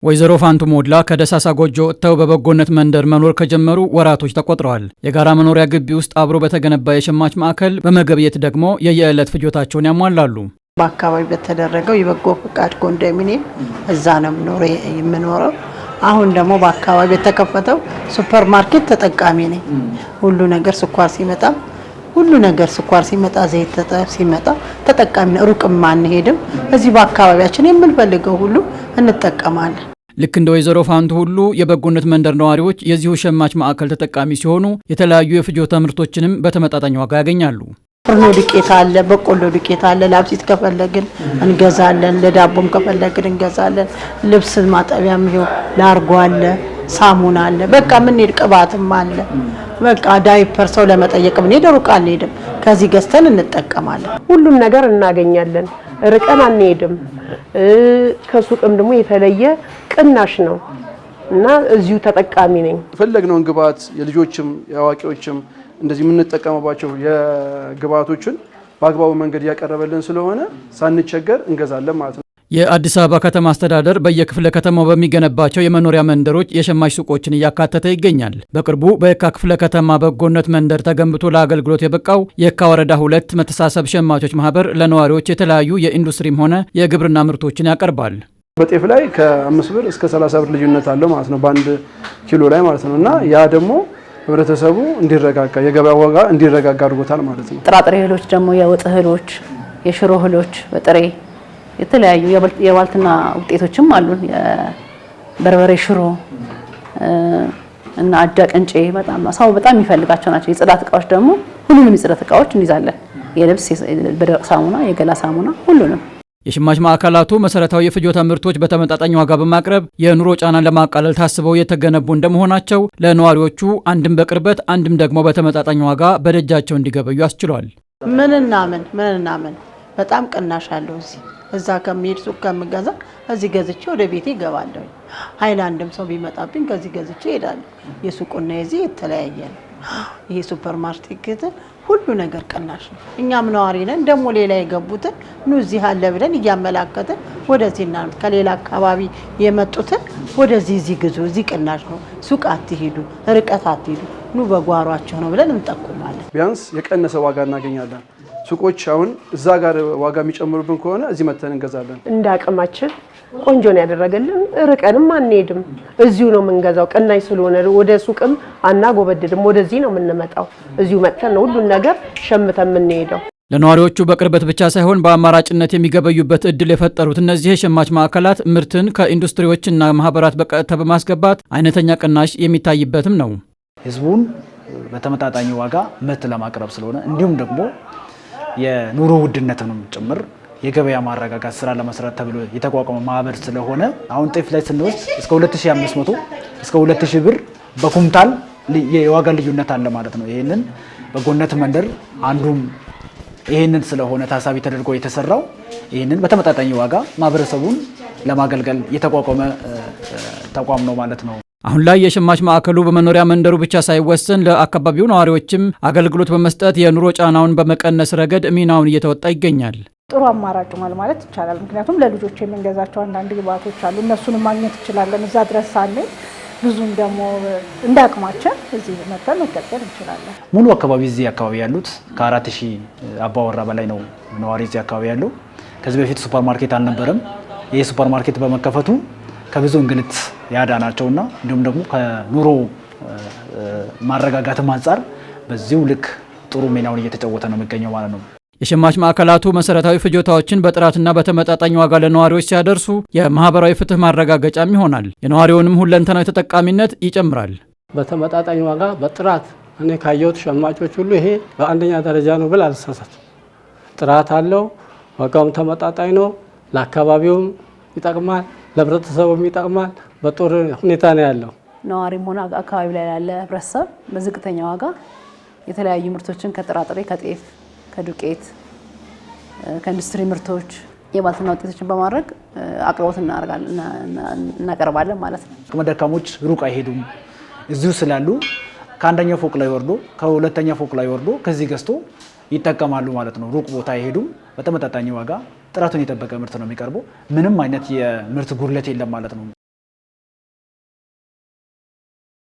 ወይዘሮ ፋንቱ ሞድላ ከደሳሳ ጎጆ ወጥተው በበጎነት መንደር መኖር ከጀመሩ ወራቶች ተቆጥረዋል። የጋራ መኖሪያ ግቢ ውስጥ አብሮ በተገነባ የሸማች ማዕከል በመገብየት ደግሞ የየዕለት ፍጆታቸውን ያሟላሉ። በአካባቢ በተደረገው የበጎ ፍቃድ ኮንዶሚኒየም እዛ ነው የምኖረው። አሁን ደግሞ በአካባቢ የተከፈተው ሱፐር ማርኬት ተጠቃሚ ነኝ። ሁሉ ነገር ስኳር ሲመጣ ዘይት ሲመጣ ተጠቃሚ ነው። ሩቅም አንሄድም። እዚህ በአካባቢያችን የምንፈልገው ሁሉ እንጠቀማለን። ልክ እንደ ወይዘሮ ፋንቱ ሁሉ የበጎነት መንደር ነዋሪዎች የዚሁ ሸማች ማዕከል ተጠቃሚ ሲሆኑ የተለያዩ የፍጆታ ምርቶችንም በተመጣጣኝ ዋጋ ያገኛሉ። ፍርኖ ዱቄት አለ፣ በቆሎ ዱቄት አለ። ላብሲት ከፈለግን እንገዛለን፣ ለዳቦም ከፈለግን እንገዛለን። ልብስ ማጠቢያም ይሁን ላርጎ አለ፣ ሳሙና አለ። በቃ ምን ቅባትም አለ። በቃ ዳይፐር ሰው ለመጠየቅ ምን ሩቅ አንሄድም። ከዚህ ገዝተን እንጠቀማለን። ሁሉም ነገር እናገኛለን። ርቀን አንሄድም። ከሱቅም ደግሞ የተለየ ቅናሽ ነው እና እዚሁ ተጠቃሚ ነኝ። ፈለግነውን ግብአት የልጆችም የአዋቂዎችም እንደዚህ የምንጠቀምባቸው የግብአቶችን በአግባቡ መንገድ ያቀረበልን ስለሆነ ሳንቸገር እንገዛለን ማለት ነው። የአዲስ አበባ ከተማ አስተዳደር በየክፍለ ከተማው በሚገነባቸው የመኖሪያ መንደሮች የሸማች ሱቆችን እያካተተ ይገኛል። በቅርቡ በየካ ክፍለ ከተማ በጎነት መንደር ተገንብቶ ለአገልግሎት የበቃው የካ ወረዳ 2 መተሳሰብ ሸማቾች ማህበር ለነዋሪዎች የተለያዩ የኢንዱስትሪም ሆነ የግብርና ምርቶችን ያቀርባል። በጤፍ ላይ ከ5 ብር እስከ 30 ብር ልዩነት አለው ማለት ነው፣ በአንድ ኪሎ ላይ ማለት ነው። እና ያ ደግሞ ህብረተሰቡ እንዲረጋጋ የገበያ ዋጋ እንዲረጋጋ አድርጎታል ማለት ነው። ጥራጥሬ እህሎች ደግሞ የወጥ እህሎች፣ የሽሮ እህሎች በጥሬ የተለያዩ የዋልትና ውጤቶችም አሉን። የበርበሬ ሽሮ እና አጃ ቅንጬ ሰው በጣም የሚፈልጋቸው ናቸው። የጽዳት እቃዎች ደግሞ ሁሉንም የጽዳት እቃዎች እንይዛለን። የልብስ፣ በደረቅ ሳሙና፣ የገላ ሳሙና ሁሉንም። የሸማች ማዕከላቱ መሰረታዊ የፍጆታ ምርቶች በተመጣጣኝ ዋጋ በማቅረብ የኑሮ ጫናን ለማቃለል ታስበው የተገነቡ እንደመሆናቸው ለነዋሪዎቹ አንድም በቅርበት አንድም ደግሞ በተመጣጣኝ ዋጋ በደጃቸው እንዲገበዩ አስችሏል። ምንና ምን በጣም ቅናሽ አለው። እዛ ከሚሄድ ሱቅ ከምገዛ እዚህ ገዝቼ ወደ ቤቴ እገባለሁ። ሃይላንድም ሰው ቢመጣብኝ ከዚህ ገዝቼ እሄዳለሁ። የሱቁና የዚህ የተለያየ ነው። ይሄ ሱፐር ማርኬት ሁሉ ነገር ቅናሽ ነው። እኛም ነዋሪ ነን፣ ደግሞ ሌላ የገቡትን እዚህ አለ ብለን እያመላከትን ወደዚህና ከሌላ አካባቢ የመጡትን ወደዚህ ግዙ፣ እዚህ ቅናሽ ነው፣ ሱቅ አትሄዱ፣ ርቀት አትሄዱ፣ በጓሯቸው ነው ብለን እንጠቁማለን። ቢያንስ የቀነሰ ዋጋ እናገኛለን። ሱቆች አሁን እዛ ጋር ዋጋ የሚጨምሩብን ከሆነ እዚህ መተን እንገዛለን። እንደ አቅማችን ቆንጆ ነው ያደረገልን። ርቀንም አንሄድም፣ እዚሁ ነው የምንገዛው። ቅናሽ ስለሆነ ወደ ሱቅም አናጎበድድም፣ ወደዚህ ነው የምንመጣው። እዚሁ መጥተን ነው ሁሉን ነገር ሸምተን የምንሄደው። ለነዋሪዎቹ በቅርበት ብቻ ሳይሆን በአማራጭነት የሚገበዩበት እድል የፈጠሩት እነዚህ የሸማች ማዕከላት ምርትን ከኢንዱስትሪዎችና ማህበራት በቀጥታ በማስገባት አይነተኛ ቅናሽ የሚታይበትም ነው። ህዝቡን በተመጣጣኝ ዋጋ ምርት ለማቅረብ ስለሆነ እንዲሁም ደግሞ የኑሮ ውድነትንም ጭምር የገበያ ማረጋጋት ስራ ለመስራት ተብሎ የተቋቋመ ማህበር ስለሆነ አሁን ጤፍ ላይ ስንወስድ እስከ 2500 እስከ 2000 ብር በኩንታል የዋጋ ልዩነት አለ ማለት ነው። ይሄንን በጎነት መንደር አንዱም ይሄንን ስለሆነ ታሳቢ ተደርጎ የተሰራው ይሄንን በተመጣጣኝ ዋጋ ማህበረሰቡን ለማገልገል የተቋቋመ ተቋም ነው ማለት ነው። አሁን ላይ የሸማች ማዕከሉ በመኖሪያ መንደሩ ብቻ ሳይወሰን ለአካባቢው ነዋሪዎችም አገልግሎት በመስጠት የኑሮ ጫናውን በመቀነስ ረገድ ሚናውን እየተወጣ ይገኛል። ጥሩ አማራጭ ማለት ይቻላል። ምክንያቱም ለልጆች የምንገዛቸው አንዳንድ ግብአቶች አሉ፣ እነሱንም ማግኘት እንችላለን። እዛ ድረስ ሳለን ብዙም ደግሞ እንደ አቅማችን እዚህ መጥተን መቀጠል እንችላለን። ሙሉ አካባቢ እዚህ አካባቢ ያሉት ከ4000 አባወራ በላይ ነው ነዋሪ እዚህ አካባቢ ያለው። ከዚህ በፊት ሱፐር ማርኬት አልነበረም። ይሄ ሱፐር ማርኬት በመከፈቱ ከብዙ እንግልት ያዳናቸውና እንዲሁም ደግሞ ከኑሮ ማረጋጋትም አንጻር በዚሁ ልክ ጥሩ ሚናውን እየተጫወተ ነው የሚገኘው ማለት ነው። የሸማች ማዕከላቱ መሰረታዊ ፍጆታዎችን በጥራትና በተመጣጣኝ ዋጋ ለነዋሪዎች ሲያደርሱ የማህበራዊ ፍትህ ማረጋገጫም ይሆናል። የነዋሪውንም ሁለንተናዊ ተጠቃሚነት ይጨምራል። በተመጣጣኝ ዋጋ በጥራት እኔ ካየሁት ሸማቾች ሁሉ ይሄ በአንደኛ ደረጃ ነው ብል አልሳሳትም። ጥራት አለው፣ ዋጋውም ተመጣጣኝ ነው፣ ለአካባቢውም ይጠቅማል፣ ለህብረተሰቡም ይጠቅማል። በጥሩ ሁኔታ ነው ያለው። ነዋሪም ሆነ አካባቢ ላይ ያለ ህብረተሰብ በዝቅተኛ ዋጋ የተለያዩ ምርቶችን ከጥራጥሬ፣ ከጤፍ፣ ከዱቄት፣ ከኢንዱስትሪ ምርቶች፣ የባልትና ውጤቶችን በማድረግ አቅርቦት እናቀርባለን ማለት ነው። አቅመ ደካሞች ሩቅ አይሄዱም፣ እዚሁ ስላሉ ከአንደኛው ፎቅ ላይ ወርዶ ከሁለተኛ ፎቅ ላይ ወርዶ ከዚህ ገዝቶ ይጠቀማሉ ማለት ነው። ሩቅ ቦታ አይሄዱም። በተመጣጣኝ ዋጋ ጥራቱን የጠበቀ ምርት ነው የሚቀርበው። ምንም አይነት የምርት ጉድለት የለም ማለት ነው።